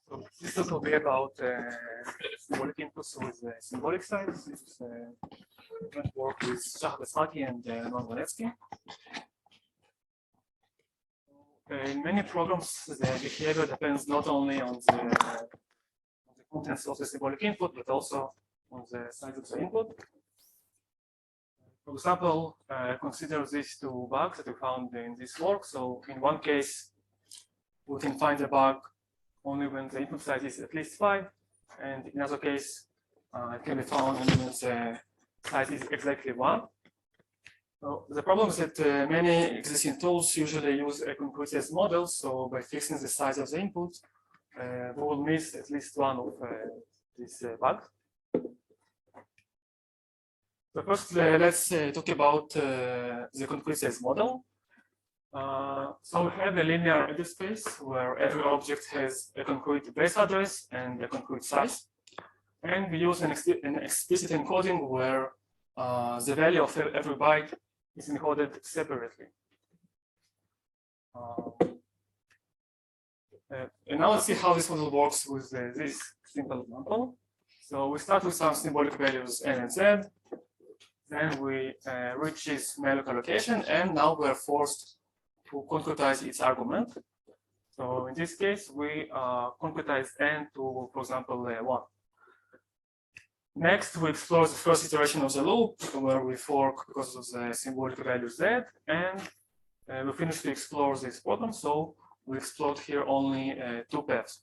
So this talk will be about symbolic inputs with symbolic size. This is work with Shah and Noam Walensky. In many programs, the behavior depends not only on the contents of the symbolic input, but also on the size of the input. For example, consider these two bugs that we found in this work. So in one case, we can find the bug only when the input size is at least 5, and in another case, it can be found only when the size is exactly 1. So the problem is that many existing tools usually use a concrete size model. So by fixing the size of the input, we will miss at least one of these bugs. So first, let's talk about the concrete size model. So we have a linear address space where every object has a concrete base address and a concrete size. And we use an explicit encoding where the value of every byte is encoded separately. And now let's see how this model works with this simple example. So we start with some symbolic values n and z. Then we reach this malloc allocation, and now we're forced to concretize its argument. So in this case, we concretize n to, for example, 1. Next, we explore the first iteration of the loop, where we fork because of the symbolic value z, and we finish to explore this problem. So we explored here only 2 paths.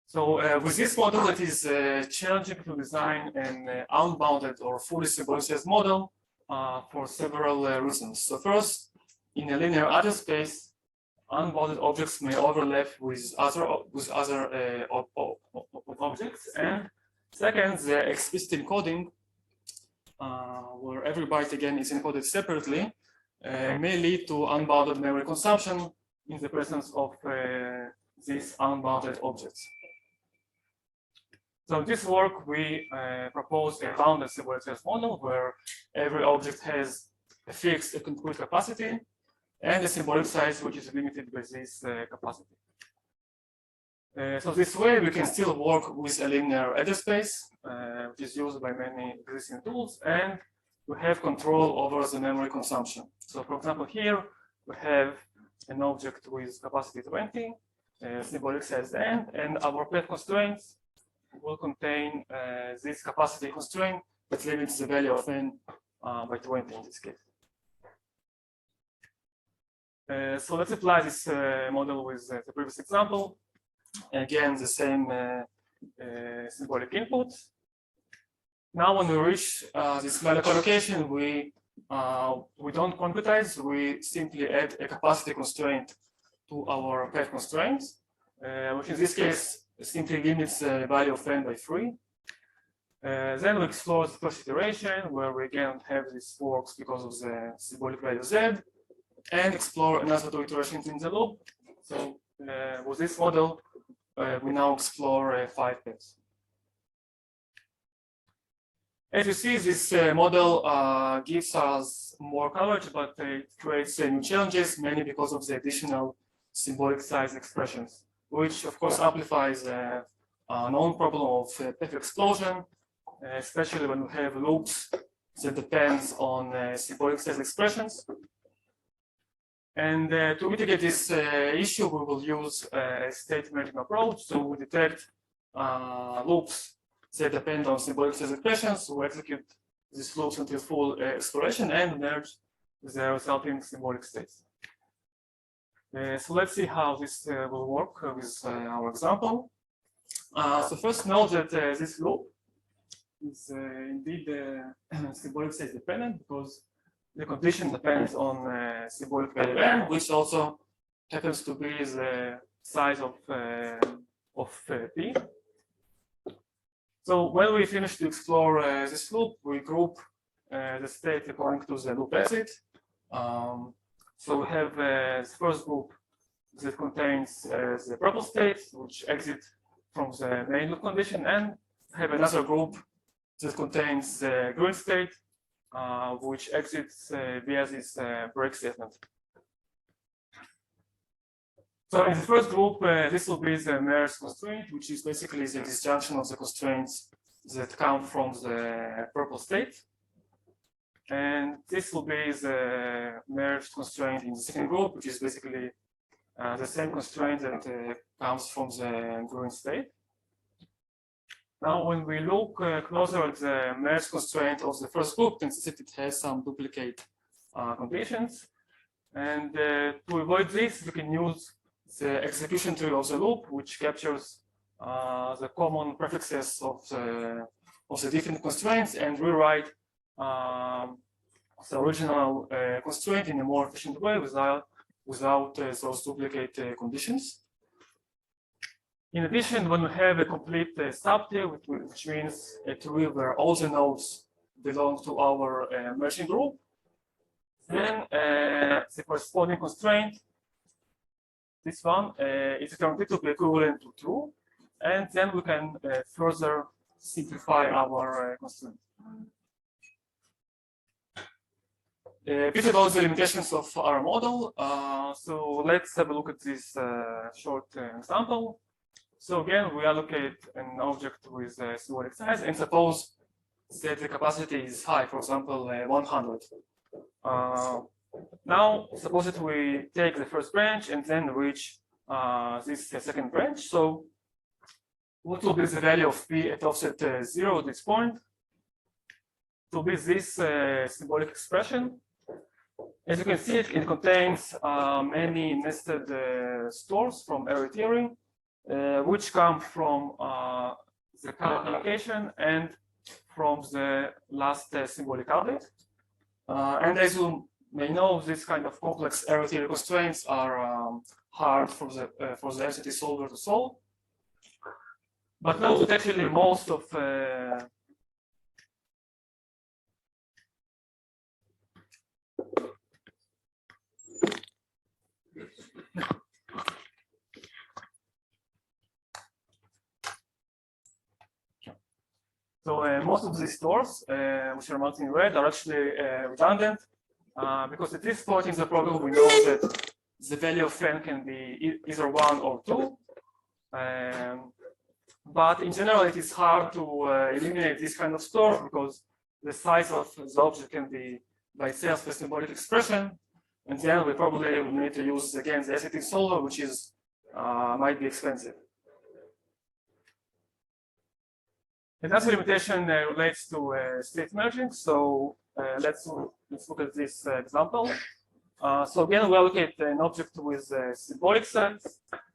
So with this model, it is challenging to design an unbounded or fully symbolic-sized model for several reasons. So first, in a linear address space, unbounded objects may overlap with other objects. And second, the explicit encoding, where every byte again is encoded separately, may lead to unbounded memory consumption in the presence of these unbounded objects. So in this work, we propose a bounded symbolic-sized model where every object has a fixed concrete capacity and a symbolic size which is limited by this capacity. So this way, we can still work with a linear address space, which is used by many existing tools, and we have control over the memory consumption. So for example, here we have an object with capacity 20, symbolic size n, and our path constraints will contain this capacity constraint that limits the value of n by 20 in this case. So let's apply this model with the previous example. Again, the same symbolic input. Now, when we reach this malloc allocation, we don't concretize. We simply add a capacity constraint to our path constraints, which in this case simply limits the value of n by 3. Then we explore the first iteration, where we again have this works because of the symbolic value z, and explore another 2 iterations in the loop. So with this model, we now explore 5 paths. As you see, this model gives us more coverage, but it creates new challenges, mainly because of the additional symbolic size expressions, which of course amplifies a known problem of path explosion, especially when we have loops that depends on symbolic size expressions. And to mitigate this issue, we will use a state merging approach. So we detect loops that depend on symbolic size expressions. We execute these loops until full exploration and merge the resulting symbolic states. So let's see how this will work with our example. So first note that this loop is indeed symbolic size dependent, because the condition depends on symbolic value n, which also happens to be the size of p. So when we finish to explore this loop, we group the state according to the loop exit. So we have the first group that contains the purple state, which exit from the main loop condition, and have another group that contains the green state, which exits via this break statement. So in the first group, this will be the merge constraint, which is basically the disjunction of the constraints that come from the purple state. And this will be the merged constraint in the second group, which is basically the same constraint that comes from the green state. Now, when we look closer at the merged constraint of the first group, you can see that it has some duplicate conditions. And to avoid this, we can use the execution tree of the loop, which captures the common prefixes of the different constraints and rewrite the original constraint in a more efficient way without those duplicate conditions. In addition, when we have a complete subtree, which means a tree where all the nodes belong to our merging group, then the corresponding constraint, this one, is guaranteed to be equivalent to true, and then we can further simplify our constraint. A bit about the limitations of our model. So let's have a look at this short example. So again, we allocate an object with a symbolic size and suppose that the capacity is high, for example, 100. Now, suppose that we take the first branch and then reach this second branch. So what will be the value of P at offset 0 at this point? It will be this symbolic expression. As you can see, it contains many nested stores from array theory, which come from the current allocation and from the last symbolic update. And as you may know, this kind of complex array theory constraints are hard for the LCT solver to solve. But note that actually most of most of these stores, which are marked in red, are actually redundant, because at this point in the program, we know that the value of n can be either 1 or 2. But in general, it is hard to eliminate this kind of store because the size of the object can be by itself a symbolic expression. And then we probably need to use again the SAT solver, which is might be expensive. Another limitation relates to state merging. So let's look at this example. So again, we allocate an object with symbolic size,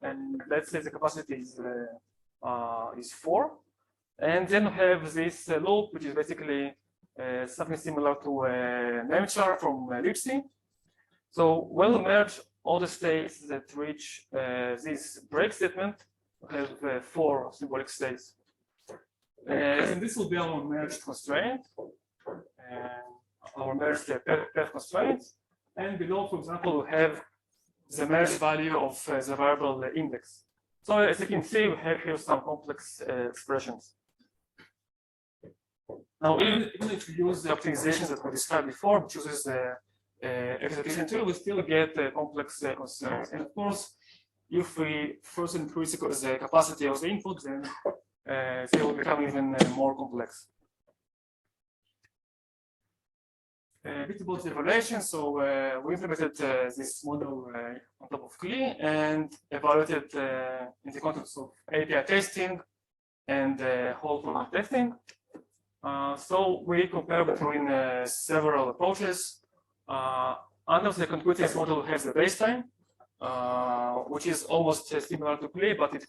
and let's say the capacity is 4. And then we have this loop, which is basically something similar to a name chart from libc. So when we merge all the states that reach this break statement, we have 4 symbolic states. And this will be our merged constraint, our merged path constraint. And below, for example, we have the merged value of the variable index. So as you can see, we have here some complex expressions. Now, even if we use the optimizations that we described before, which uses the execution tree, we still get complex constraints. And of course, if we first increase the capacity of the input, then they will become even more complex. A bit about the evaluation. So we implemented this model on top of KLEE and evaluated in the context of API testing and whole program testing. So we compare between several approaches. Under the continuous model has the baseline, which is almost similar to KLEE, but it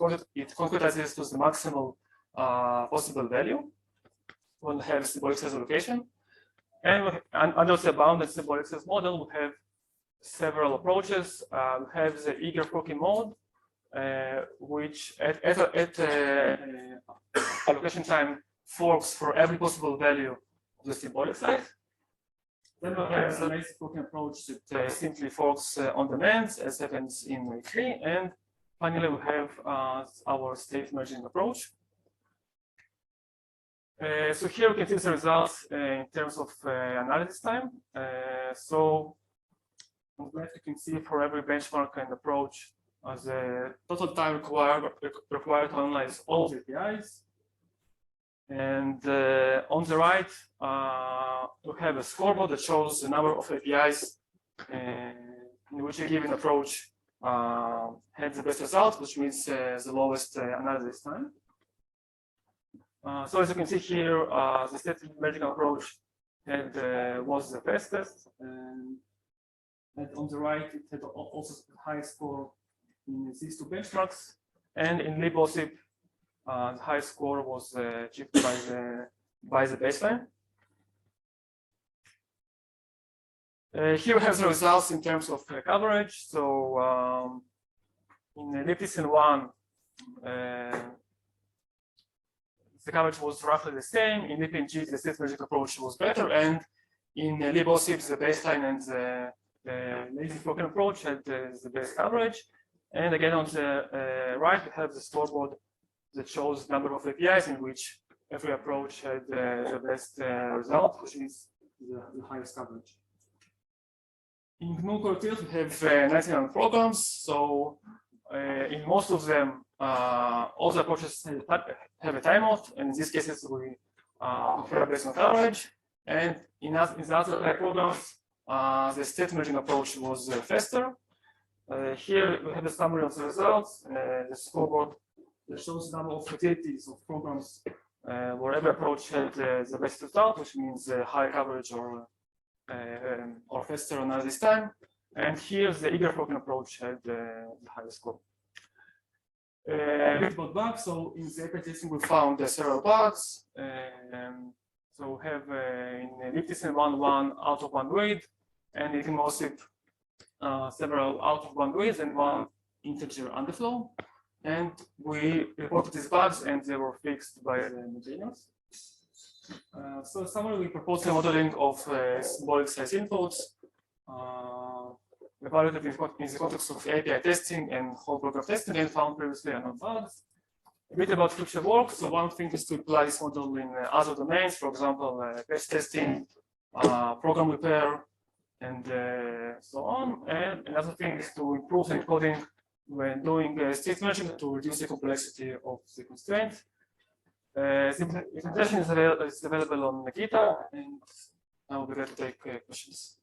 concretizes to the maximal possible value when we have symbolic size allocation. And under the bounded symbolic size model, we have several approaches. We have the eager forking mode, which at allocation time forks for every possible value of the symbolic size. Then we have the lazy forking approach that simply forks on demand, as happens in KLEE. And finally, we have our state merging approach. So here we can see the results in terms of analysis time. So on the left, you can see for every benchmark and approach the total time required to analyze all the APIs. And on the right, we have a scoreboard that shows the number of APIs in which a given approach had the best result, which means the lowest analysis time. So as you can see here, the static merging approach was the fastest, and on the right it had also the highest score in these two benchmarks, and in LibOSIP, the highest score was achieved by the baseline. Here we have the results in terms of coverage. So in LibTSN1, the coverage was roughly the same. In LibNG, the state merging approach was better, and in LibOSIP, the baseline and the lazy token approach had the best coverage. And again, on the right, we have the scoreboard that shows number of APIs in which every approach had the best result, which is the highest coverage. In GNU Core we have 99 programs. So in most of them, all the approaches have a timeout, and in these cases we compare based on coverage. And in the other programs, the state merging approach was faster. Here we have a summary of the results, the scoreboard that shows the number of fatalities of programs where every approach had the best result, which means high coverage or faster analysis time. And here the eager token approach had the highest score. A bit about bugs. So in the API testing, we found several bugs. So we have in LibTSN1 one out of bandwidth, and in GNOSIP several out of bandwidth and one integer underflow. And we reported these bugs, and they were fixed by the maintainers. So in summary, we proposed the modeling of symbolic-size inputs, evaluated in the context of API testing and whole program testing, and found previously unknown bugs. A bit about future work. So one thing is to apply this model in other domains, for example, patch testing, program repair, and so on. And another thing is to improve the encoding when doing state merging to reduce the complexity of the constraint. The implementation is available on GitHub, and I will be glad to take questions.